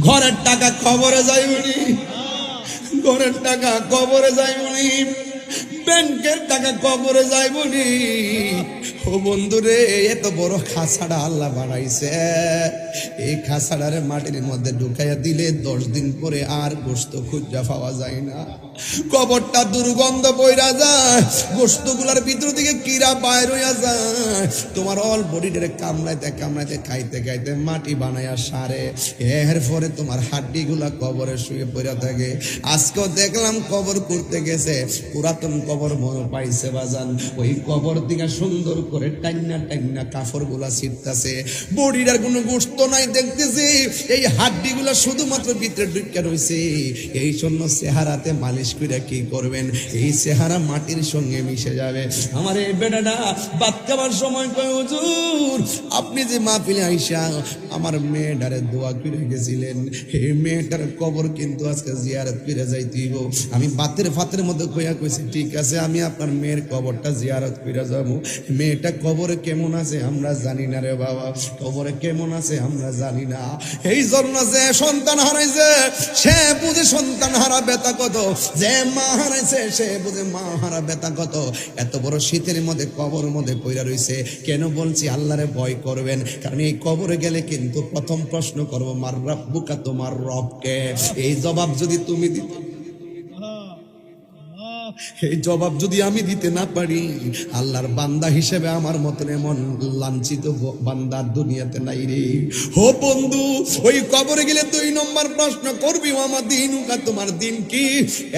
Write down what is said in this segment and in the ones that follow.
ঘরের টাকা কবরে যাইবনি, ঘরের টাকা কবরে যাইবনি, ব্যাংকের টাকা কবরে যাইবনি। ও বন্ধুরে, এত বড় খাসাড়া আল্লাহ বানাইছে, এই খাসাড়ারে মাটির মধ্যে ঢুকাইয়া দিলে 10 দিন পরে আর গোশত খুঁজা পাওয়া যায় না। কবরটা দুর্গন্ধ বইরা যায়, গোশতগুলার ভিতর থেকে কিরা বাইর হইয়া যায়, তোমার অল বডিটারে কামড়াইতে কামড়াইতে খাইতে খাইতে মাটি বানাইয়া সারে। এর পরে তোমার হাড্ডিগুলা কবরে শুয়ে পড়ে থাকে। আজকেও দেখলাম কবর করতে গেছে, পুরাতন কবর মনে পাইছে বাজান, ওই কবর থেকে সুন্দর করে টাইনা টাইনা কাপড়গুলা ছিটতাছে, বডিটার কোনো গোশত নাই দেখতেছি, এই হাড্ডিগুলা শুধুমাত্র ভিতরে ঢুকে রয়েছে। এই জন্য চেহারাতে মালিশ করে কি করবেন, এই চেহারা মাটির সঙ্গে মিশে যাবে। আমার এই বেটাটা ভাত খাবার সময় কয়, হুজুর আপনি যে মাহফিলে আইসা আমার মেয়েটারে দোয়া করে গেছিলেন, এই মেয়েটার কবর কিন্তু আজকে জিয়ারত করে যাইতেইব। আমি বাতের ফাতের মধ্যে কইয়া কইছি, ঠিক আছে আমি আপনার মেয়ের কবরটা জিয়ারত করে যাবো। মেয়েটা কবরে কেমন আছে আমরা জানি না রে বাবা, কবরে কেমন আছে আমরা জানি না। এই জন্য যে সন্তান হারাইছে সে বুঝে সন্তান হারা ব্যথা কত, যে মা হারাইছে সে বুঝে মা হারা ব্যথা কত। এত বড় শীতের মধ্যে কবর মধ্যে পইরা রইছে। কেন বলছি আল্লাহরে ভয় করবেন, কারণ এই কবরে গেলে কিন্তু প্রথম প্রশ্ন করবো, মার রাব্বুকা, তোমার রবকে। এই জবাব যদি তুমি দিতে, এই জবাব যদি আমি দিতে না পারি, আল্লাহর বান্দা হিসেবে আমার মতন এমন লাঞ্ছিত বান্দা দুনিয়াতে নাই রে। হো বন্ধু, ওই কবরে গেলে 2 নম্বর প্রশ্ন করবি, আমার দিনুকা, তোমার দিন কি?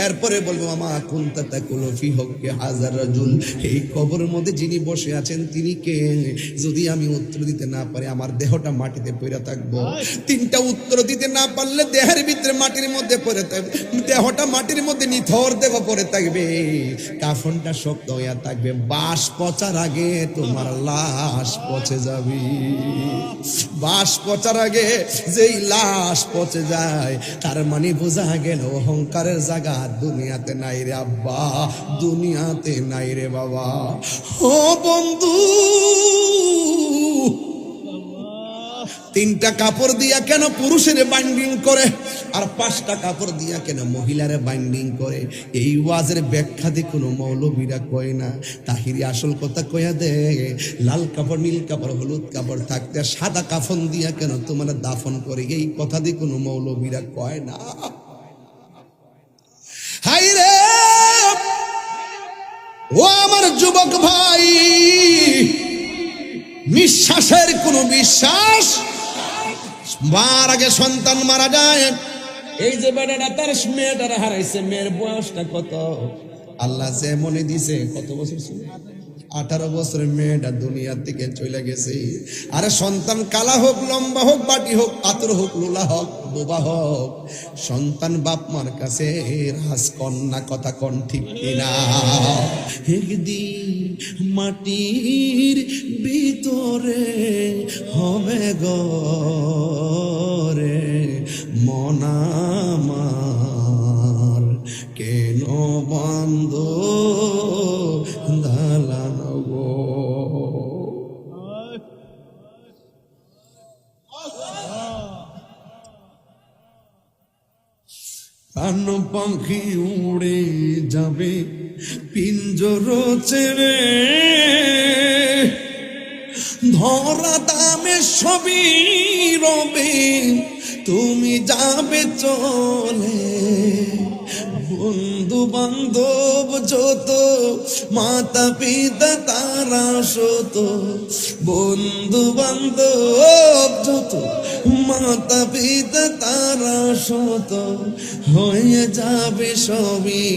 এরপরে বলবো আমা কুনতা তাকুলু ফি হক্কি হাজার রাজুল, এই কবরের মধ্যে যিনি বসে আছেন তিনি কে? যদি আমি উত্তর দিতে না পারি, আমার দেহটা মাটিতে পড়ে থাকবো। 3টা উত্তর দিতে না পারলে দেহের ভিতরে মাটির মধ্যে পড়ে থাকবে, দেহটা মাটির মধ্যে নিথর দেহ পড়ে থাকবে, কাফনটা শক্ত হইয়া থাকবে, বাঁশ পচার আগে তোমার লাশ পচে যাবে। বাঁশ পচার আগে যেই লাশ পচে যায়, তার মানে বোঝা গেল অহংকারের জায়গা দুনিয়াতে নাই রে আব্বা, দুনিয়াতে নাই রে বাবা। ও বন্ধু, 3টা কাপড় দিয়া কেন পুরুষের বাইন্ডিং করে, আর 5টা কাপড় দিয়া কেন মহিলারে বাইন্ডিং করে? এই ওয়াজের ব্যাখ্যা দিয়ে কোনো মৌলবীরা কয় না। তাহিরি আসল কথা কয়া দে, লাল কাপড়, নীল কাপড়, হলুদ কাপড় থাকতে সাদা কাফন দিয়া কেন তোমার দাফন করে? এই কথা দিয়ে কোনো মৌলবীরা কয় না। হাই রে ও আমার যুবক ভাই, নিঃশ্বাসের কোনো বিশ্বাস, মার আগে সন্তান মারা যায়। এই যে বেটাটা তার মেয়েটারা হারাইছে, মেয়ের বয়সটা কত? আল্লাহ যে মনে দিছে, কত বছর ছিল? 18 বছরের মেয়েটা দুনিয়া থেকে চলে গেছে। আরে সন্তান কালা হোক, লম্বা হোক, বাটি হোক, পাথর হোক, লোলা হোক, বোবা হোক, সন্তান বাপ মার কাছে রাজকন্যা, কথা কোন ঠিক কিনা? একদিন মাটির ভিতরে হবে গরে মনামার, কেন বন্ধ দালান গো? প্রাণ পাখি উড়ে যাবে পিঞ্জর ছেড়ে, ধরা দামে সবই রবে, তুমি যাবে চলে। বন্ধু বান্ধব যত, মাতা পিতা তারা শত, বন্ধু বান্ধব যত, মাতা পিতা তারা শত, হয়ে যাবে সবই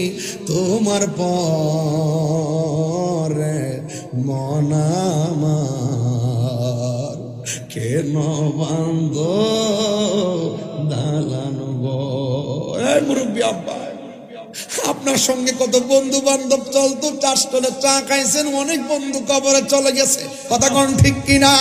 তোমার পরে মনামার, কেন বান্ধ দালান গো? মুরব্বী আব্বা, আপনার সঙ্গে কত বন্ধু বান্ধব চলতো, 4 টনে চা খাইছেন, অনেক বন্ধু কবরে চলে গেছে, কথা কোন ঠিক কিনা?